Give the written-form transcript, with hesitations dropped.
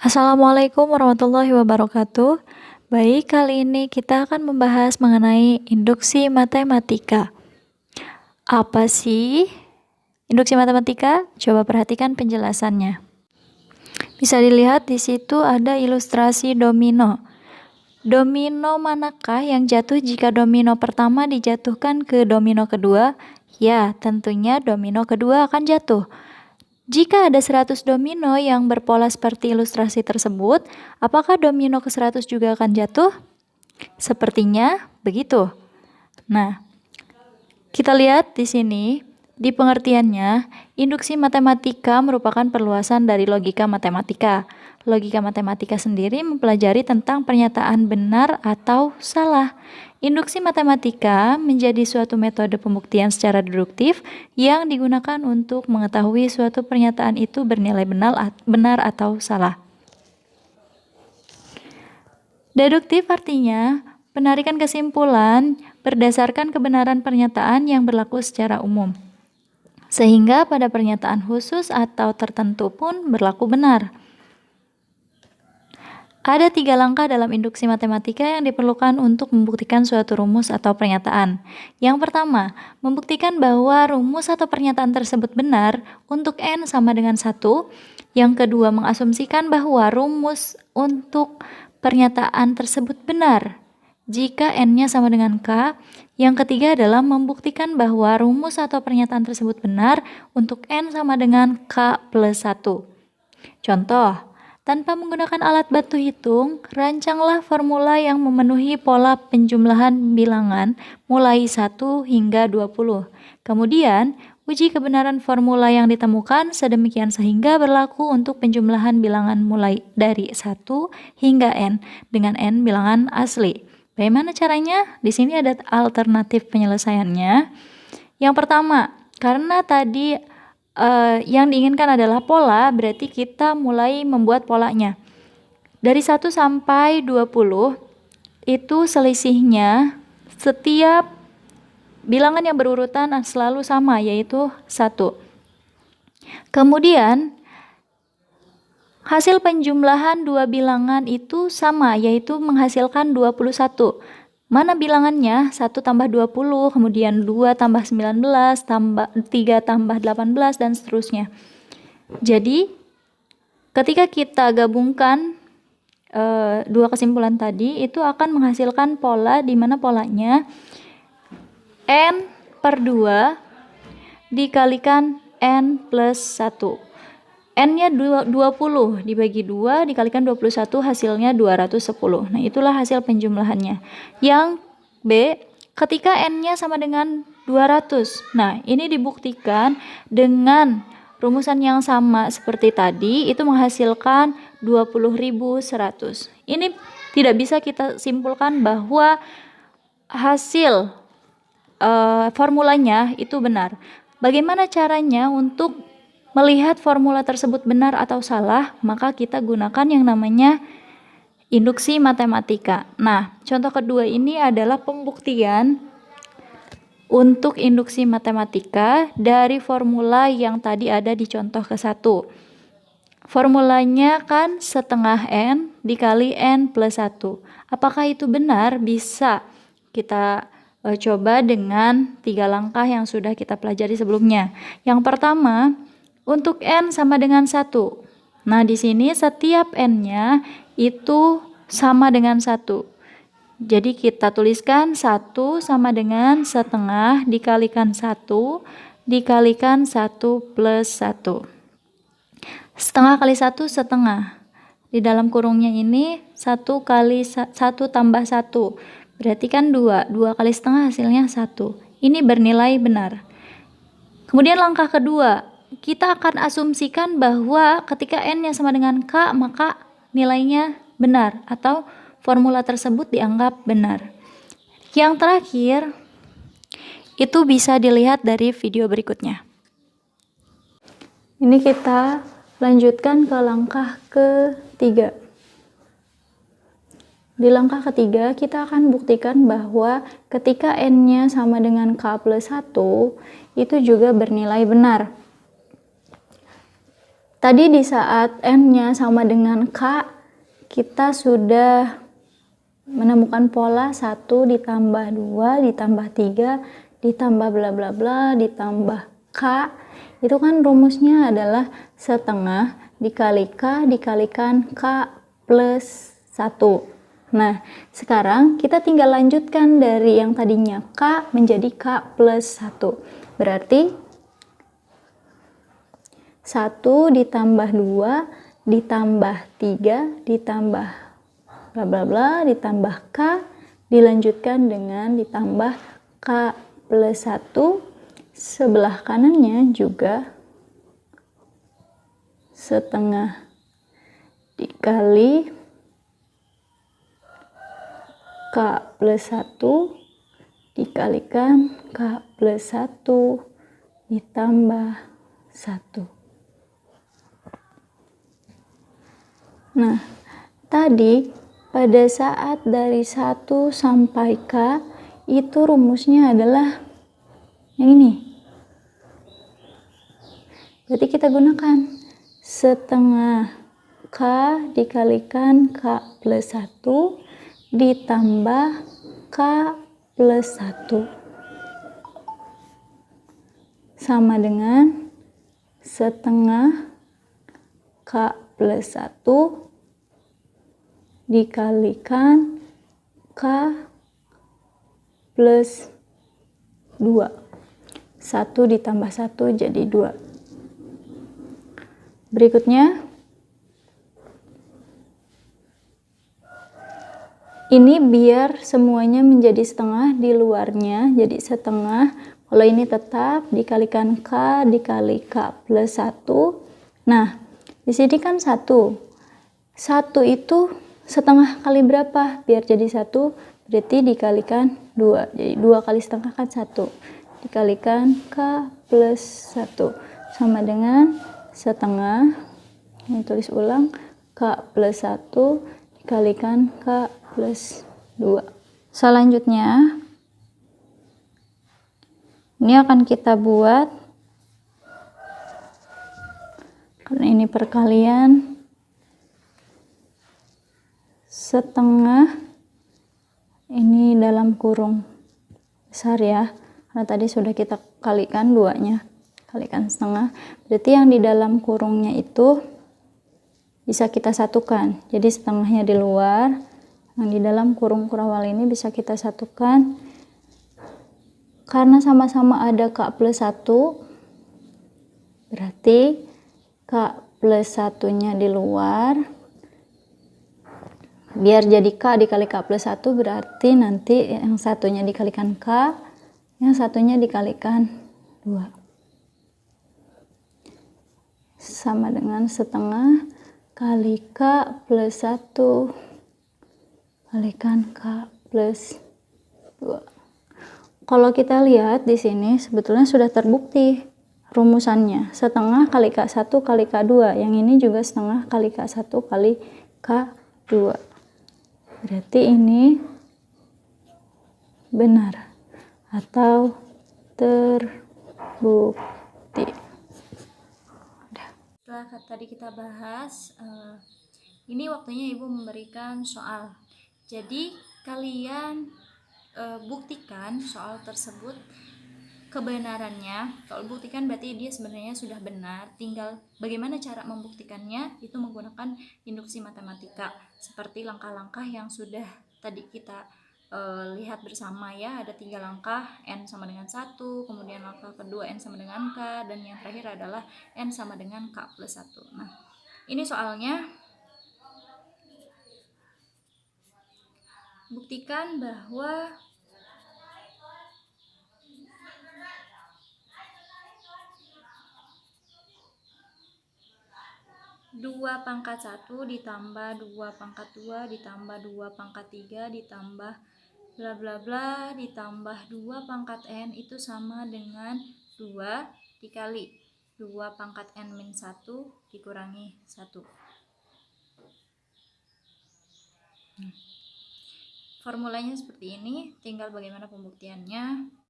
Assalamualaikum warahmatullahi wabarakatuh. Baik, kali ini kita akan membahas mengenai induksi matematika. Apa sih induksi matematika? Coba perhatikan penjelasannya. Bisa dilihat di situ ada ilustrasi domino. Domino manakah yang jatuh jika domino pertama dijatuhkan ke domino kedua? Ya, tentunya domino kedua akan jatuh. Jika ada 100 domino yang berpola seperti ilustrasi tersebut, apakah domino ke-100 juga akan jatuh? Sepertinya begitu. Nah, kita lihat di sini, di pengertiannya, induksi matematika merupakan perluasan dari logika matematika. Logika matematika sendiri mempelajari tentang pernyataan benar atau salah. Induksi matematika menjadi suatu metode pembuktian secara deduktif yang digunakan untuk mengetahui suatu pernyataan itu bernilai benar atau salah. Deduktif artinya penarikan kesimpulan berdasarkan kebenaran pernyataan yang berlaku secara umum, sehingga pada pernyataan khusus atau tertentu pun berlaku benar. Ada 3 langkah dalam induksi matematika yang diperlukan untuk membuktikan suatu rumus atau pernyataan. Yang pertama, membuktikan bahwa rumus atau pernyataan tersebut benar untuk n sama dengan 1. Yang kedua, mengasumsikan bahwa rumus untuk pernyataan tersebut benar jika n-nya sama dengan k. Yang ketiga adalah membuktikan bahwa rumus atau pernyataan tersebut benar untuk n sama dengan k plus 1. Contoh, tanpa menggunakan alat bantu hitung, rancanglah formula yang memenuhi pola penjumlahan bilangan mulai 1 hingga 20. Kemudian, uji kebenaran formula yang ditemukan sedemikian sehingga berlaku untuk penjumlahan bilangan mulai dari 1 hingga n dengan n bilangan asli. Bagaimana caranya? Di sini ada alternatif penyelesaiannya. Yang pertama, karena tadi yang diinginkan adalah pola, berarti kita mulai membuat polanya. Dari 1 sampai 20, itu selisihnya setiap bilangan yang berurutan selalu sama, yaitu 1. Kemudian, hasil penjumlahan dua bilangan itu sama, yaitu menghasilkan 21. Mana bilangannya? 1 tambah 20, kemudian 2 tambah 19, 3 tambah 18, dan seterusnya. Jadi, ketika kita gabungkan dua kesimpulan tadi, itu akan menghasilkan pola di mana polanya n per 2 dikalikan n plus 1. N-nya 20 dibagi 2 dikalikan 21 hasilnya 210. Nah, itulah hasil penjumlahannya. Yang B, ketika N-nya sama dengan 200. Nah, ini dibuktikan dengan rumusan yang sama seperti tadi, itu menghasilkan 20.100. Ini tidak bisa kita simpulkan bahwa hasil formulanya itu benar. Bagaimana caranya untuk melihat formula tersebut benar atau salah? Maka kita gunakan yang namanya induksi matematika. Nah, contoh kedua ini adalah pembuktian untuk induksi matematika dari formula yang tadi ada di contoh ke-1. Formulanya kan setengah n dikali n plus 1. Apakah itu benar? Bisa kita coba dengan 3 langkah yang sudah kita pelajari sebelumnya. Yang pertama, untuk n sama dengan 1. Nah, di sini setiap n-nya itu sama dengan 1. Jadi kita tuliskan 1 sama dengan setengah dikalikan 1 dikalikan 1 plus 1. Setengah kali 1 setengah. Di dalam kurungnya ini 1 kali 1 tambah 1. Berarti kan 2. 2 kali setengah hasilnya 1. Ini bernilai benar. Kemudian langkah kedua, kita akan asumsikan bahwa ketika n-nya sama dengan k, maka nilainya benar atau formula tersebut dianggap benar. Yang terakhir, itu bisa dilihat dari video berikutnya. Ini kita lanjutkan ke langkah ketiga. Di langkah ketiga, kita akan buktikan bahwa ketika n-nya sama dengan k plus 1, itu juga bernilai benar. Tadi di saat N-nya sama dengan K, kita sudah menemukan pola 1 ditambah 2 ditambah 3 ditambah bla bla bla ditambah K. Itu kan rumusnya adalah setengah dikali K dikalikan K plus 1. Nah, sekarang kita tinggal lanjutkan dari yang tadinya K menjadi K plus 1. Berarti 1 ditambah 2 ditambah 3 ditambah bla bla bla ditambah K dilanjutkan dengan ditambah K plus 1, sebelah kanannya juga setengah dikali K plus 1 dikalikan K plus 1 ditambah 1. Nah, tadi pada saat dari 1 sampai K itu rumusnya adalah yang ini. Berarti kita gunakan setengah K dikalikan K plus 1 ditambah K plus 1 sama dengan setengah K plus 1 dikalikan K plus 2. 1 ditambah 1 jadi 2. Berikutnya, ini biar semuanya menjadi setengah di luarnya, jadi setengah. Kalau ini tetap dikalikan K dikali K plus 1. Nah, di sini kan 1. 1 itu setengah kali berapa? Biar jadi 1, berarti dikalikan 2. Jadi 2 kali setengah kan 1. Dikalikan K plus 1. Sama dengan setengah, ini tulis ulang, K plus 1 dikalikan K plus 2. Selanjutnya, ini akan kita buat, karena ini perkalian, setengah ini dalam kurung besar ya, karena tadi sudah kita kalikan 2-nya, kalikan setengah, berarti yang di dalam kurungnya itu bisa kita satukan, jadi setengahnya di luar, yang di dalam kurung kurawal ini bisa kita satukan, karena sama-sama ada K plus 1, berarti K plus 1-nya di luar, biar jadi K dikali K plus 1, berarti nanti yang satunya dikalikan K, yang satunya dikalikan 2. Sama dengan setengah kali K plus 1 kalikan K plus 2. Kalau kita lihat di sini sebetulnya sudah terbukti rumusannya. Setengah kali K1 kali K2. Yang ini juga setengah kali K1 kali K2. Berarti ini benar atau terbukti. Setelah tadi kita bahas, ini waktunya Ibu memberikan soal. Jadi kalian buktikan soal tersebut kebenarannya. Kalau buktikan berarti dia sebenarnya sudah benar, tinggal bagaimana cara membuktikannya itu menggunakan induksi matematika seperti langkah-langkah yang sudah tadi kita lihat bersama ya. Ada 3 langkah, N sama dengan 1, kemudian langkah kedua N sama dengan K, dan yang terakhir adalah N sama dengan K plus 1. Nah, ini soalnya, buktikan bahwa 2 pangkat 1 ditambah 2 pangkat 2 ditambah 2 pangkat 3 ditambah bla bla bla ditambah 2 pangkat N itu sama dengan 2 dikali 2 pangkat N min 1 dikurangi 1. Formulanya seperti ini, tinggal bagaimana pembuktiannya.